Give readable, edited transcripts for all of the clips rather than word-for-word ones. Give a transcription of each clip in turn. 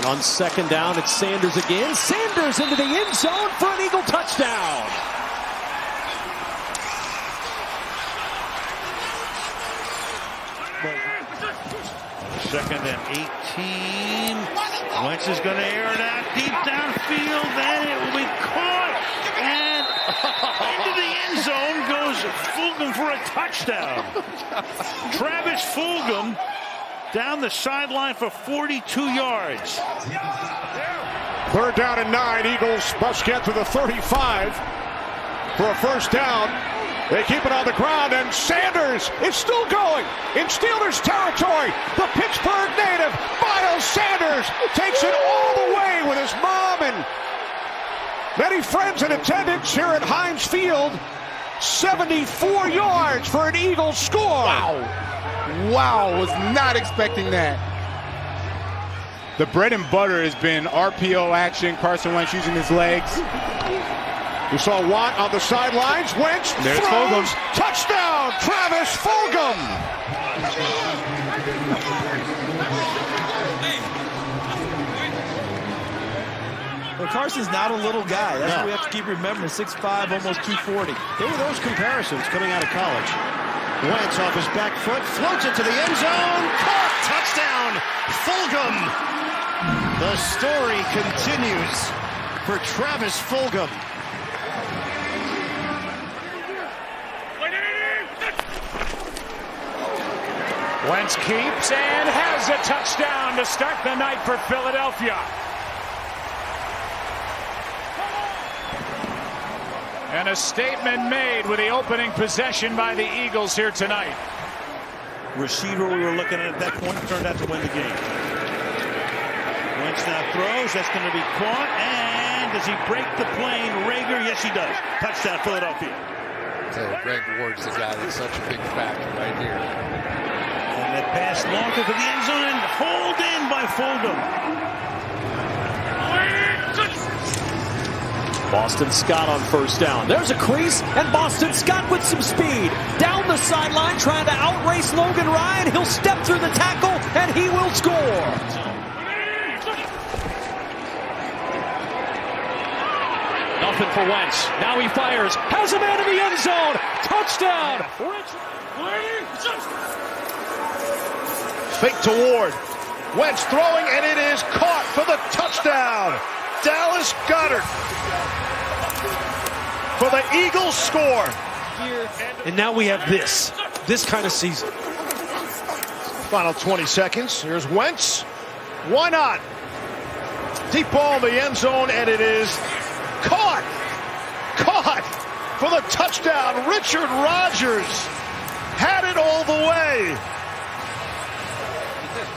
On second down, it's Sanders again. Sanders into the end zone for an Eagle touchdown. Second and 18. Wentz is going to air it out deep downfield. Then it will be caught. And into the end zone goes Fulgham for a touchdown. Travis Fulgham down the sideline for 42 yards. Third down and 9. Eagles must get to the 35 for a first down. They keep it on the ground, and Sanders is still going in Steelers territory. The Pittsburgh native, Miles Sanders, takes it all the way with his mom and many friends and attendants here at Heinz Field. 74 yards for an Eagles score. Wow, was not expecting that. The bread and butter has been RPO action. Carson Wentz using his legs. We saw Watt on the sidelines. Wentz There's throws. Fulgham. Touchdown, Travis Fulgham. Well, Carson's not a little guy. That's what we have to keep remembering. 6'5", almost 240. There were those comparisons coming out of college. Wentz off his back foot, floats it to the end zone. Caught, touchdown, Fulgham. The story continues for Travis Fulgham. Wentz keeps and has a touchdown to start the night for Philadelphia. And a statement made with the opening possession by the Eagles here tonight. Receiver we were looking at that point turned out to win the game. Wentz now throws. That's going to be caught. And does he break the plane? Rager, yes, he does. Touchdown, Philadelphia. Greg Ward's the guy that's such a big factor right here. And that pass long to the end zone and hauled in by Fulgham. Boston Scott on first down. There's a crease, and Boston Scott with some speed. Down the sideline, trying to outrace Logan Ryan. He'll step through the tackle, and he will score. Nothing for Wentz. Now he fires. Has a man in the end zone. Touchdown. Fake to Ward. Wentz throwing, and it is caught for the touchdown. Dallas Goedert for the Eagles score. And now we have this kind of season. Final 20 seconds. Here's Wentz. Why not? Deep ball in the end zone, and it is caught for the touchdown. Richard Rodgers had it all the way.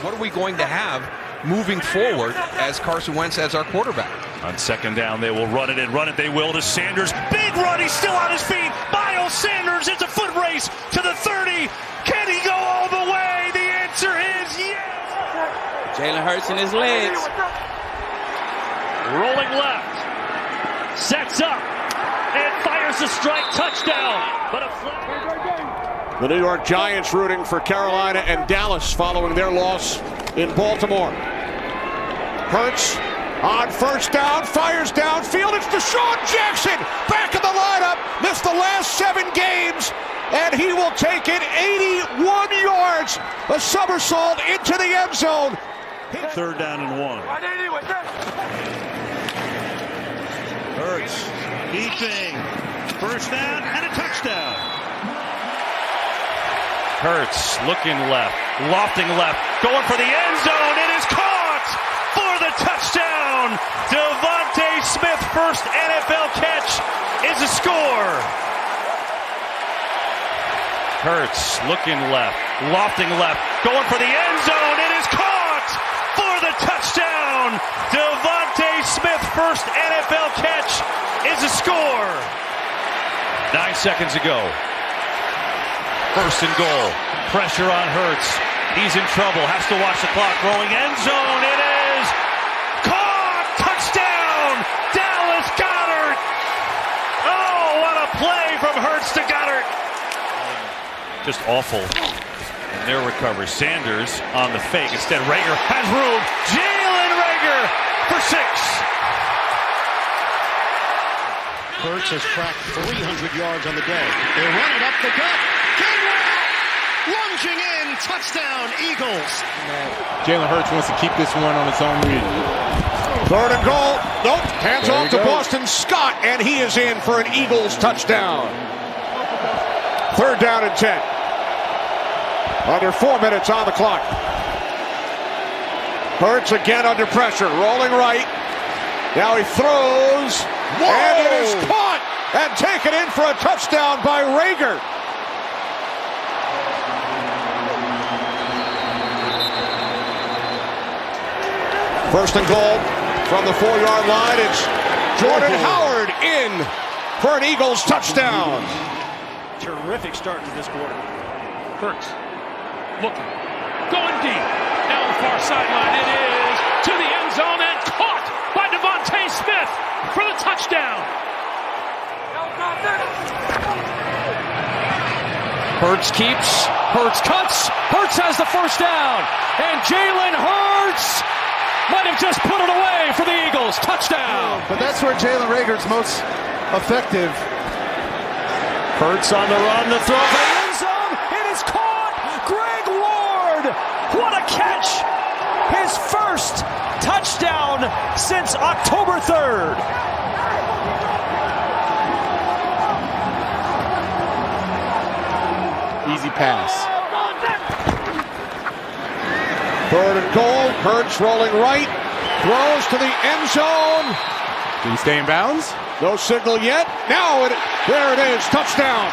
What are we going to have moving forward as Carson Wentz as our quarterback? On second down, they will run it and run it. They will to Sanders. Big run. He's still on his feet. Miles Sanders. It's a foot race to the 30. Can he go all the way? The answer is yes. Jalen Hurts in his legs. Rolling left. Sets up. And fires the strike. Touchdown. But a flag. The New York Giants rooting for Carolina and Dallas following their loss in Baltimore. Hurts on first down, fires downfield. It's Deshaun Jackson back in the lineup. Missed the last 7 games, and he will take it 81 yards. A somersault into the end zone. Third down and 1. Hurts keeping. First down and a touchdown. Hurts looking left, lofting left, going for the end zone. It is caught for the touchdown. Devontae Smith, first NFL catch, is a score. Hurts looking left, lofting left, going for the end zone. It is caught for the touchdown. Devontae Smith, first NFL catch, is a score. 9 seconds ago. First and goal. Pressure on Hurts. He's in trouble. Has to watch the clock. Rolling end zone. It is caught. Touchdown. Dallas Goedert. Oh, what a play from Hurts to Goedert. Just awful. And their recovery. Sanders on the fake. Instead, Rager has room. Jalen Rager for 6. Hurts has cracked 300 yards on the day. They run it up the gut. Gainwell lunging in. Touchdown, Eagles. Jalen Hurts wants to keep this one on its own read. 3rd and goal. Nope. Hands off to Boston Scott, and he is in for an Eagles touchdown. 3rd down and 10. Under 4 minutes on the clock. Hurts again under pressure. Rolling right. Now he throws. And it is caught and taken in for a touchdown by Rager. First and goal from the 4-yard line. It's Jordan Howard in for an Eagles touchdown. Terrific start to this quarter. Hurts looking, going deep, down the far sideline. It is to the end zone and caught by Devontae Smith for the touchdown. Hurts keeps, Hurts cuts, Hurts has the first down, and Jalen Hurts might have just put it away for the Eagles. Touchdown. But that's where Jalen Rager's most effective. Hurts on the run, the throw for the end zone. It is caught. Greg Ward. What a catch. His first touchdown since October 3rd. Easy pass. 3rd and goal. Hurts rolling right. Throws to the end zone. Did he stay in bounds? No signal yet. Now there it is. Touchdown.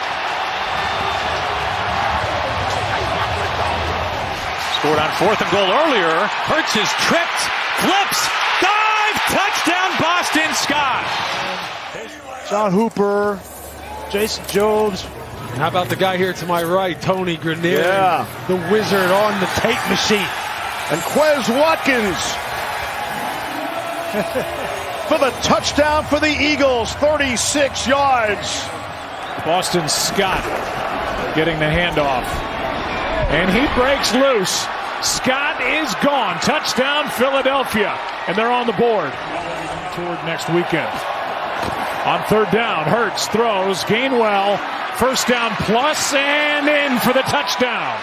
Scored on 4th and goal earlier. Hurts is tripped, flips, dive, touchdown Boston Scott. John Hooper, Jason Jobs. How about the guy here to my right, Tony Grenier? Yeah. The wizard on the tape machine. And Quez Watkins for the touchdown for the Eagles, 36 yards. Boston Scott getting the handoff. And he breaks loose. Scott is gone. Touchdown, Philadelphia. And they're on the board toward next weekend. On 3rd down, Hurts throws. Gainwell, first down plus, and in for the touchdown.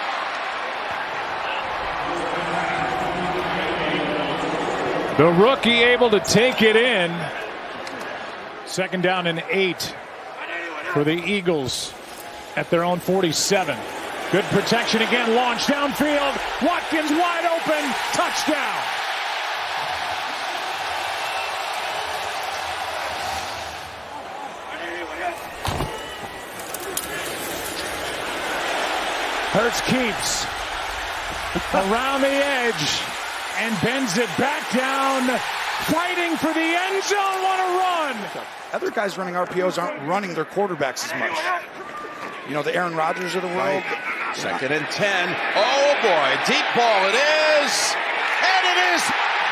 The rookie able to take it in. 2nd down and 8 for the Eagles at their own 47. Good protection again, launch downfield. Watkins wide open, touchdown. Hurts keeps around the edge and bends it back down, fighting for the end zone. What a run! Other guys running RPOs aren't running their quarterbacks as much. You know, the Aaron Rodgers of the world. 2nd and 10. Oh boy, deep ball it is. And it is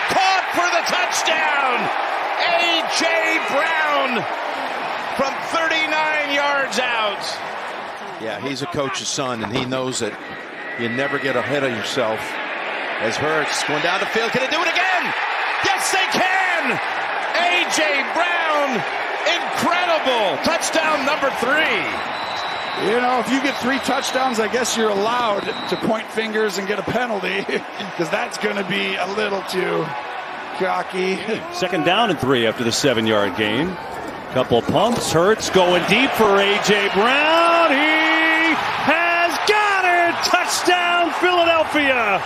caught for the touchdown. A.J. Brown from 39 yards out. Yeah, he's a coach's son, and he knows that you never get ahead of yourself. As Hurts going down the field, can they do it again? Yes, they can! A.J. Brown, incredible! Touchdown number 3. You know, if you get 3 touchdowns, I guess you're allowed to point fingers and get a penalty, because that's going to be a little too cocky. 2nd down and 3 after the 7-yard gain. Couple pumps. Hurts going deep for A.J. Brown. He has got it! Touchdown, Philadelphia!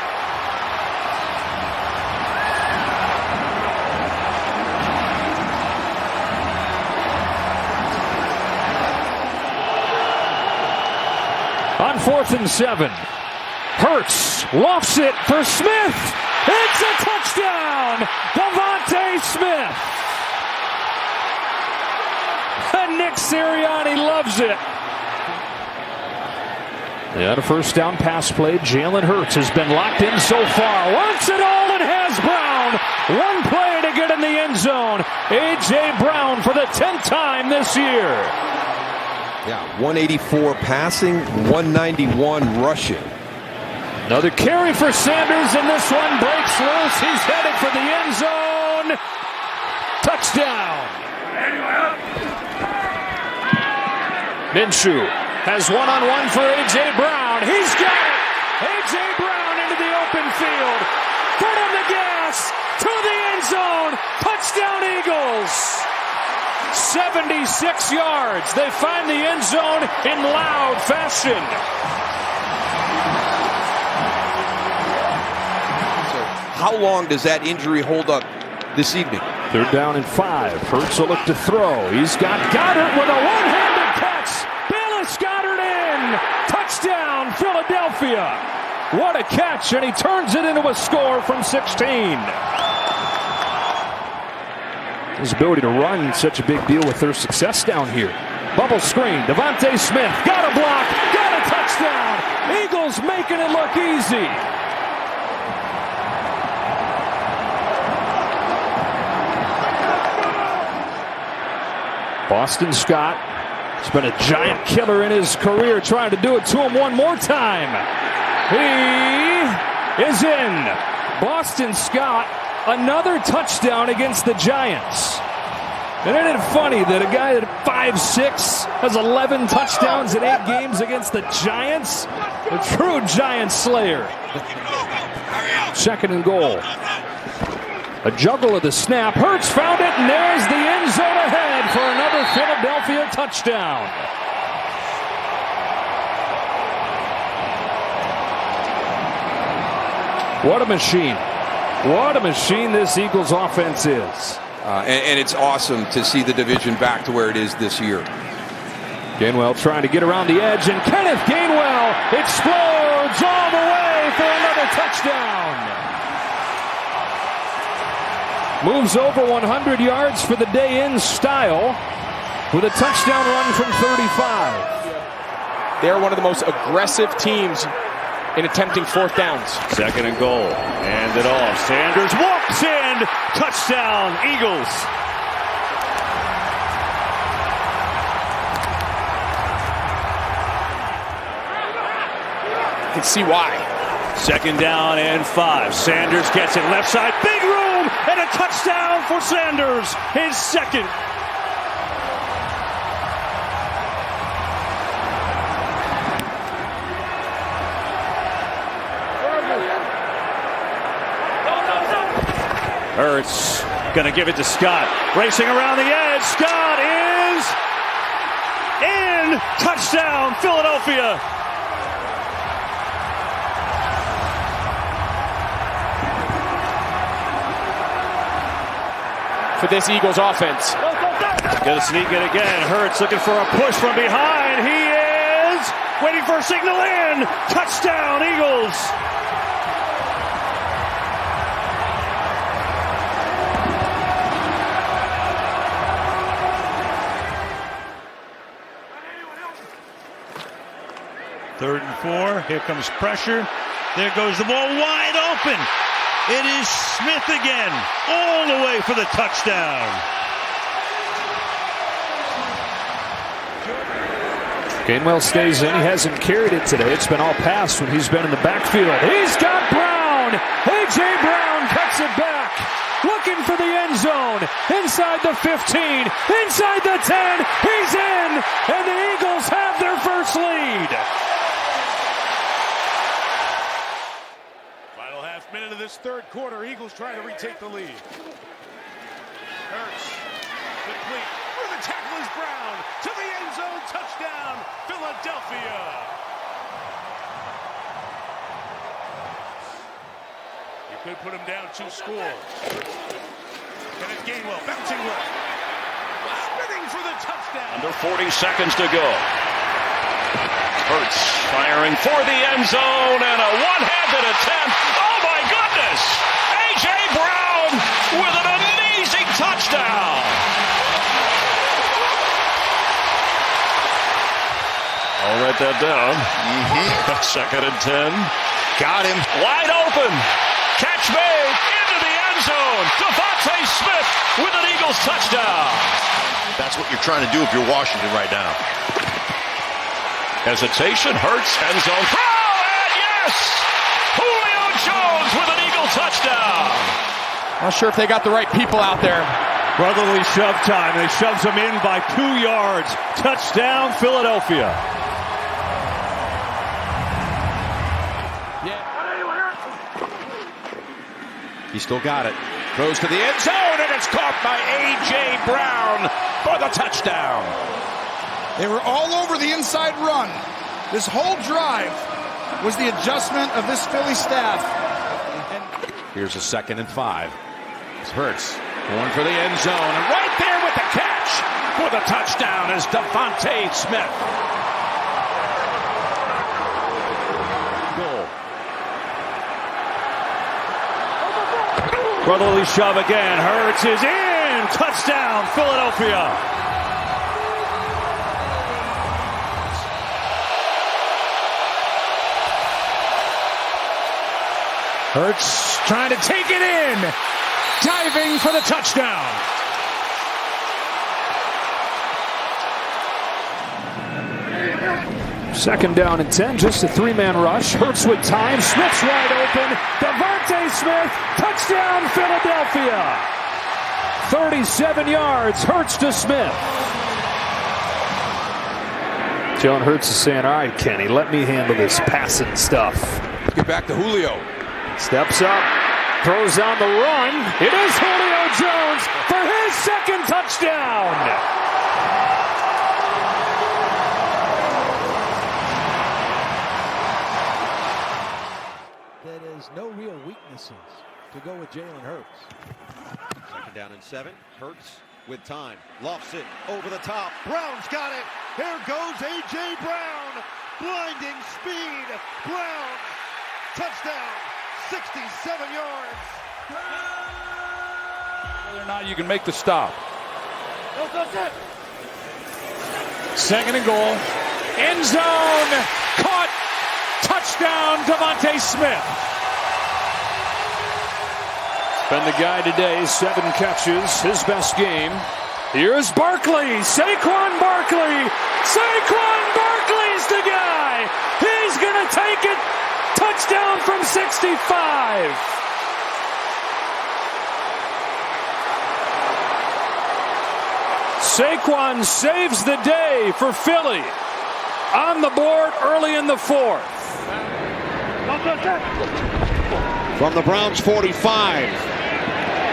On 4th and 7, Hurts lofts it for Smith. It's a touchdown! Devontae Smith. And Nick Sirianni loves it. And a first down pass play. Jalen Hurts has been locked in so far. Wants it all and has Brown. One play to get in the end zone. A.J. Brown for the 10th time this year. Yeah, 184 passing, 191 rushing. Another carry for Sanders, and this one breaks loose. He's headed for the end zone. zone. Touchdown. Minshew has one-on-one for A.J. Brown. He's got it. A.J. Brown into the open field. Foot on the gas. To the end zone. Touchdown Eagles. 76 yards. They find the end zone in loud fashion. So how long does that injury hold up this evening? 3rd down and 5. Hurts will look to throw. He's got Goddard with a one-handed catch. Bayless Goddard in. Touchdown, Philadelphia. What a catch, and he turns it into a score from 16. His ability to run such a big deal with their success down here. Bubble screen. Devontae Smith got a block, got a touchdown. Eagles making it look easy. Boston Scott has been a giant killer in his career, trying to do it to him one more time. He is in. Boston Scott, another touchdown against the Giants. And isn't it funny that a guy at 5'6" has 11 touchdowns in 8 games against the Giants? A true Giant slayer. 2nd and goal. A juggle of the snap. Hurts found it, and there's the end zone ahead for another Philadelphia touchdown. What a machine. What a machine this Eagles offense is. And it's awesome to see the division back to where it is this year. Gainwell trying to get around the edge, and Kenneth Gainwell explodes all the way for another touchdown. Moves over 100 yards for the day in style with a touchdown run from 35. They're one of the most aggressive teams in attempting 4th downs. 2nd and goal. Hand it off. Sanders walks in. Touchdown, Eagles. You can see why. 2nd down and 5. Sanders gets it left side. Big room and a touchdown for Sanders. His 2nd. Hurts going to give it to Scott. Racing around the edge. Scott is in. Touchdown, Philadelphia. For this Eagles offense. Going to sneak it again. Hurts looking for a push from behind. He is waiting for a signal in. Touchdown, Eagles. Third and 4. Here comes pressure. There goes the ball wide open. It is Smith again, all the way for the touchdown. Gainwell stays in. He hasn't carried it today. It's been all pass when he's been in the backfield. He's got Brown. A.J. Brown cuts it back. Looking for the end zone. Inside the 15. Inside the 10. He's in. And the Eagles have their first lead. Minute of this 3rd quarter, Eagles trying to retake the lead. Hurts, complete, where the tackle is Brown, to the end zone, touchdown, Philadelphia. You could put him down 2 scores. Kenneth Gainwell bouncing left, spinning for the touchdown. Under 40 seconds to go. Hurts firing for the end zone and a one-handed attempt. Oh my goodness! A.J. Brown with an amazing touchdown. I'll write that down. 2nd and 10. Got him. Wide open. Catch made into the end zone. Devontae Smith with an Eagles touchdown. That's what you're trying to do if you're Washington right now. Hesitation, Hurts, end zone throw, and yes! Julio Jones with an Eagle touchdown. Not sure if they got the right people out there. Brotherly shove time. They shoves him in by 2 yards. Touchdown, Philadelphia. He still got it. Throws to the end zone, and it's caught by A.J. Brown for the touchdown. They were all over the inside run. This whole drive was the adjustment of this Philly staff. Here's a 2nd and 5. It's Hurts going for the end zone, and right there with the catch for the touchdown is Devontae Smith. Goal. Brotherly shove again. Hurts is in. Touchdown, Philadelphia. Hurts trying to take it in. Diving for the touchdown. Second down and 10, just a 3-man rush. Hurts with time. Smith's wide open. Devontae Smith, touchdown Philadelphia. 37 yards, Hurts to Smith. Jalen Hurts is saying, all right, Kenny, let me handle this passing stuff. Let's get back to Julio. Steps up, throws on the run. It is Julio Jones for his 2nd touchdown. That is no real weaknesses to go with Jalen Hurts. 2nd down and 7. Hurts with time. Lofts it over the top. Brown's got it. Here goes A.J. Brown. Blinding speed. Brown. Touchdown. 67 yards. Whether or not you can make the stop. 2nd and goal. End zone. Caught. Touchdown, Devontae Smith. Been the guy today, 7 catches, his best game. Here's Barkley, Saquon Barkley. Saquon Barkley's the guy. He's going to take it. Touchdown from 65. Saquon saves the day for Philly. On the board early in the 4th. From the Browns 45.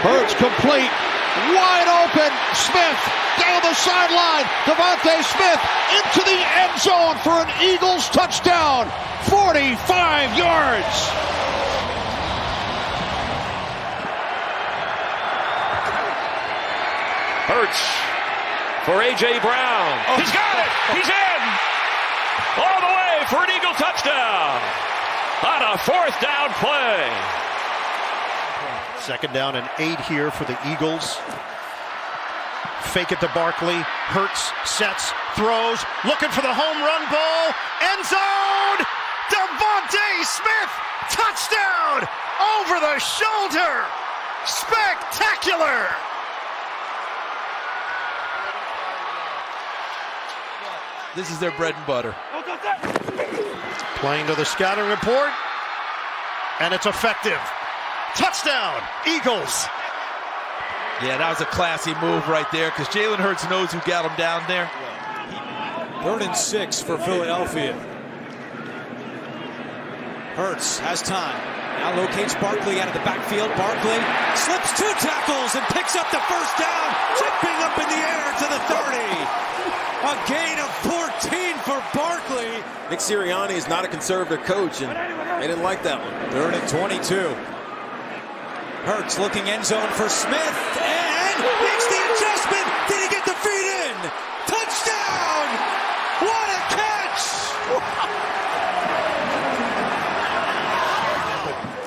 Hurts complete. Wide open. Smith down the sideline. Devontae Smith into the end zone for an Eagles touchdown. 45 yards. Hurts for A.J. Brown. Oh. He's got it. He's in. All the way for an Eagle touchdown. On a 4th down play. 2nd down and 8 here for the Eagles. Fake it to Barkley. Hurts, sets, throws, looking for the home run ball. End zone! Devontae Smith! Touchdown! Over the shoulder! Spectacular! This is their bread and butter. Playing to the scouting report, and it's effective. Touchdown, Eagles. Yeah, that was a classy move right there because Jalen Hurts knows who got him down there. 3rd and 6 for Philadelphia. Hurts has time. Now locates Barkley out of the backfield. Barkley slips 2 tackles and picks up the 1st down. Chipping up in the air to the 30. A gain of 14 for Barkley. Nick Sirianni is not a conservative coach, and they didn't like that one. 3rd and 22. Hurts looking end zone for Smith, and makes the adjustment. Did he get the feet in? Touchdown! What a catch!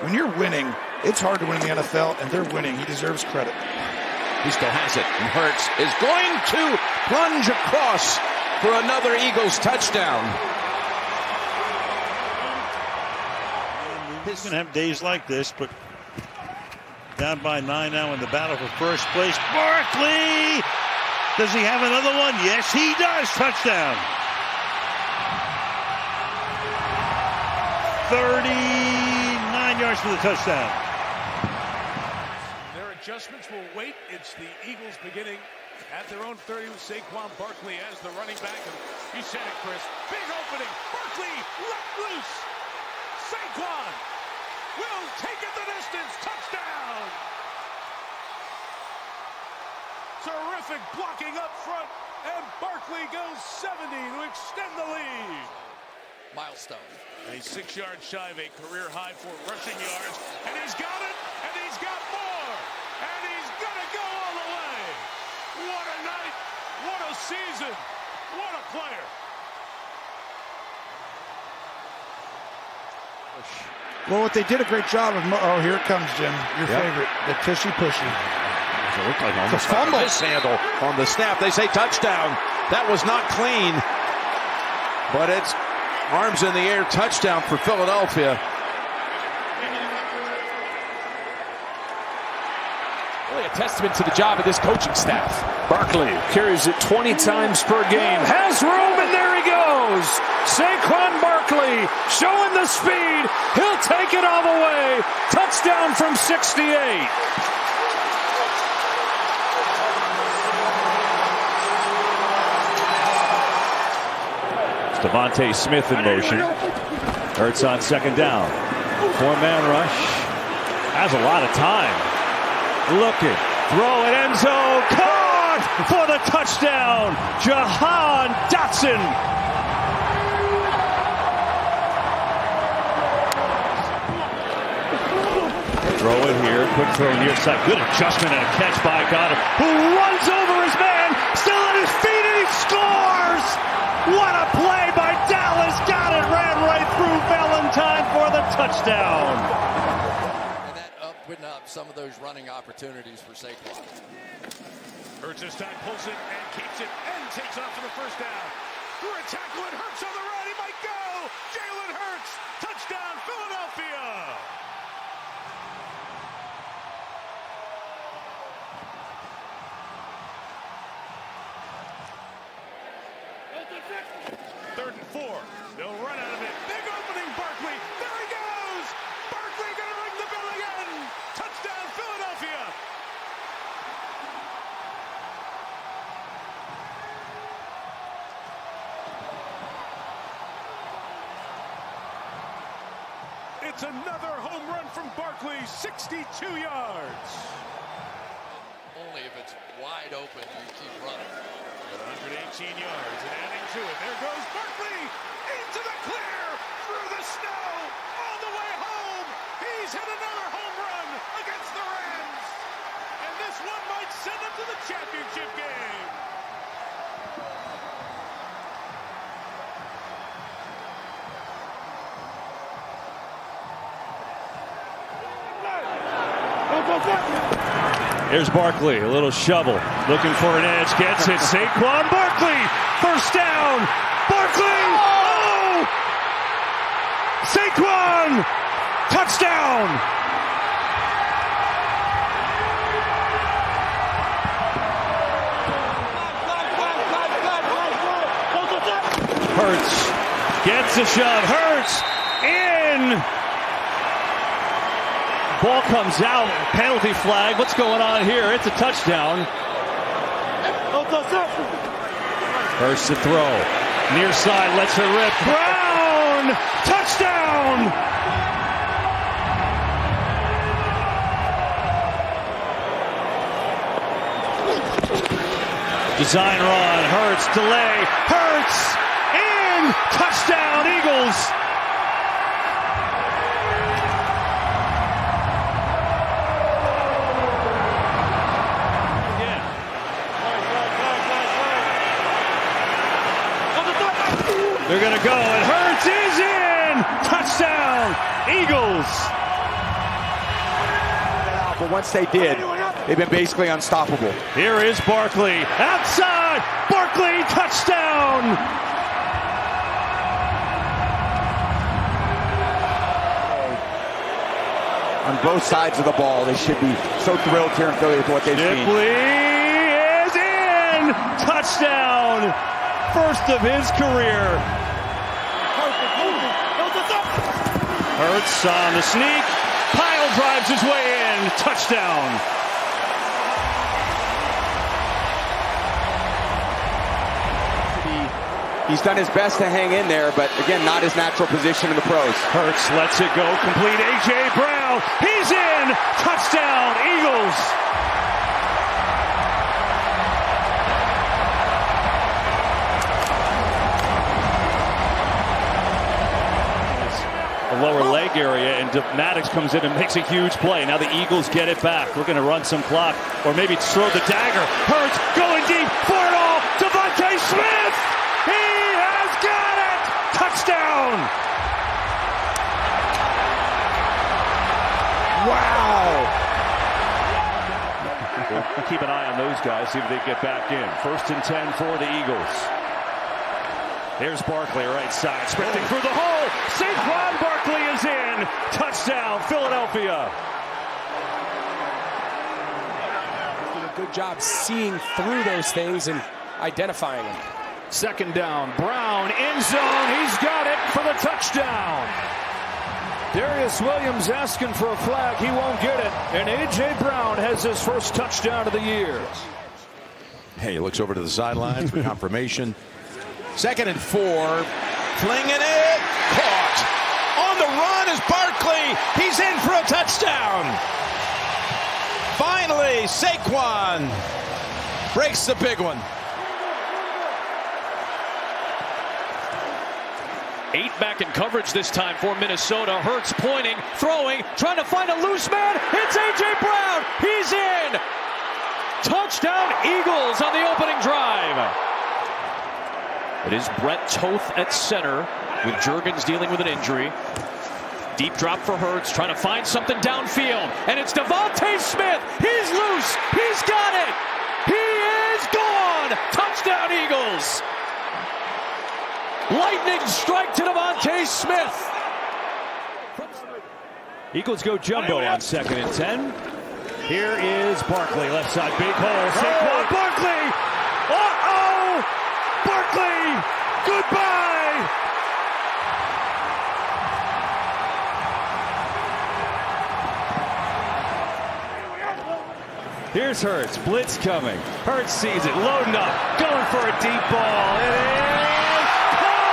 When you're winning, it's hard to win in the NFL, and they're winning. He deserves credit. He still has it, and Hurts is going to plunge across for another Eagles touchdown. He's going to have days like this, but down by 9 now in the battle for first place. Barkley! Does he have another one? Yes, he does. Touchdown. 39 yards for the touchdown. adjustments will wait. It's the Eagles beginning at their own 30 with Saquon Barkley as the running back. And you said it, Chris. Big opening. Barkley let loose. Saquon will take it the distance. Touchdown. Terrific blocking up front. And Barkley goes 70 to extend the lead. Milestone. And he's 6 yards shy of a career high for rushing yards. And he's got it. And he's got more. And he's going to go all the way. What a night. What a season. What a player. Well, what they did a great job of. Oh, here it comes, Jim. Your favorite, the tushy pushy. It looked like almost a fumble. Mishandle on the snap. They say touchdown. That was not clean. But it's arms in the air. Touchdown for Philadelphia. Really a testament to the job of this coaching staff. Barkley carries it 20 times per game. Has room, and there he goes. Saquon Barkley showing the speed. He'll take it all the way. Touchdown from 68. Devontae Smith in motion. Hurts on second down. 4-man rush. Has a lot of time. Looking. Throw it, end zone. Caught for the touchdown. Jahan Dotson. Throw it here. Quick throw near side. Good adjustment and a catch by Goddard, who runs over his man. Still at his feet, and he scores. What a play by Dallas. Goddard ran right through Valentine for the touchdown. And that opened up some of those running opportunities for Saquon. Hurts this time, pulls it and keeps it and takes off for the first down. Through a tackle, and Hurts on the run. He might go. Jalen Hurts. Touchdown, Philadelphia. Third and 4. They'll run out of it. Big opening, Barkley. There he goes. Barkley gonna ring the bell again. Touchdown, Philadelphia. It's another home run from Barkley, 62 yards. Only if it's wide open, you keep running. 118 yards and adding to it. There goes Barkley into the clear, through the snow, all the way home. He's hit another home run against the Rams. And this one might send him to the championship game. Here's Barkley, a little shovel, looking for an edge, gets it. Saquon Barkley, first down. Barkley, oh! Saquon, touchdown. Hurts gets a shove. Hurts in. Ball comes out, penalty flag. What's going on here? It's a touchdown. Hurts to throw. Near side, lets her rip. Brown! Touchdown! Design run. Hurts, delay. Hurts! In! Touchdown, Eagles! They're going to go, and Hurts is in! Touchdown, Eagles! But once they did, they've been basically unstoppable. Here is Barkley, outside! Barkley, touchdown! On both sides of the ball, they should be so thrilled here in Philly with what they've seen. Shipley is in! Touchdown! First of his career. Hurts on the sneak. Pyle drives his way in. Touchdown. He's done his best to hang in there, but again, not his natural position in the pros. Hurts lets it go, complete. A.J. Brown, he's in! Touchdown, Eagles! The lower leg area, and Maddox comes in and makes a huge play. Now the Eagles get it back. We're going to run some clock, or maybe throw the dagger. Hurts going deep for it all. Devontae Smith! He has got it! Touchdown! Wow! We'll keep an eye on those guys, see if they get back in. 1st and 10 for the Eagles. There's Barkley, right side, sprinting through the hole. Saquon Barkley is in. Touchdown, Philadelphia. Did a good job seeing through those things and identifying them. 2nd down, Brown, end zone. He's got it for the touchdown. Darius Williams asking for a flag. He won't get it. And A.J. Brown has his first touchdown of the year. Hey, he looks over to the sidelines for confirmation. 2nd and 4. Flinging it. Caught. On the run is Barkley. He's in for a touchdown. Finally, Saquon breaks the big one. 8 back in coverage this time for Minnesota. Hurts pointing, throwing, trying to find a loose man. It's A.J. Brown. He's in. Touchdown, Eagles on the opening drive. It is Brett Toth at center with Juergens dealing with an injury. Deep drop for Hurts, trying to find something downfield. And it's Devontae Smith. He's loose. He's got it. He is gone. Touchdown, Eagles. Lightning strike to Devontae Smith. Eagles go jumbo on 2nd and 10. Here is Barkley, left side, big hole. Saquon Barkley. Uh-oh! Barkley, goodbye! Here's Hurts, blitz coming. Hurts sees it, loading up, going for a deep ball. It is caught!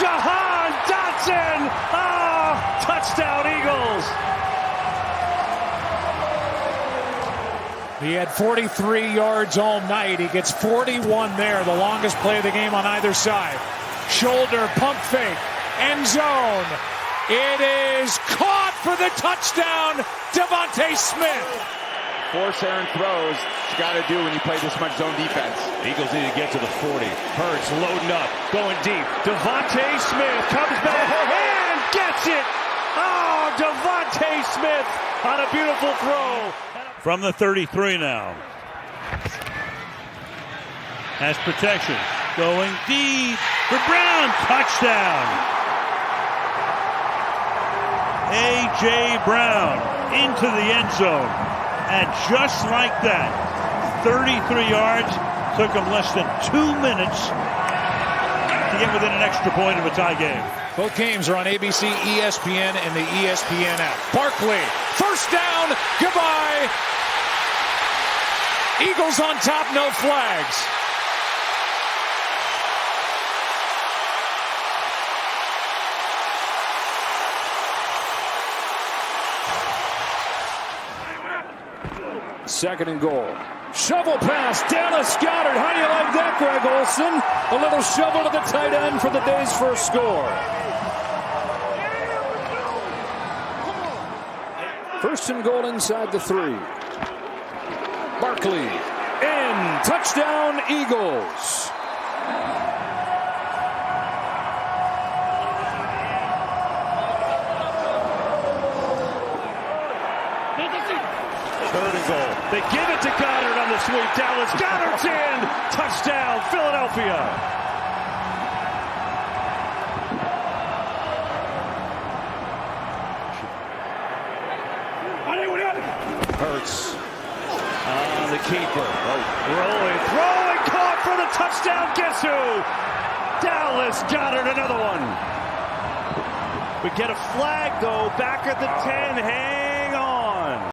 Jahan Dotson! Oh, touchdown Eagles! He had 43 yards all night. He gets 41 there, the longest play of the game on either side. Shoulder, pump fake, end zone. It is caught for the touchdown, Devontae Smith. Force errant throws, you got to do when you play this much zone defense. Eagles need to get to the 40. Hurts loading up, going deep. Devontae Smith comes back and gets it. Oh, Devontae Smith on a beautiful throw. From the 33 now. Has protection. Going deep for Brown. Touchdown. A.J. Brown into the end zone. And just like that, 33 yards. Took him less than 2 minutes to get within an extra point of a tie game. Both games are on ABC, ESPN, and the ESPN app. Barkley, first down, goodbye. Eagles on top, no flags. Second and goal. Shovel pass, Dallas Goedert. How do you like that, Greg Olson? A little shovel to the tight end for the day's first score. First and goal inside the 3. Barkley in, touchdown Eagles. Third and goal. They give it to Goddard on the sweep. Dallas Goedert's in. Touchdown, Philadelphia. Hurts on the keeper. Rolling, throwing, caught for the touchdown. Guess who? Dallas Goedert, another one. We get a flag, though, back at the 10.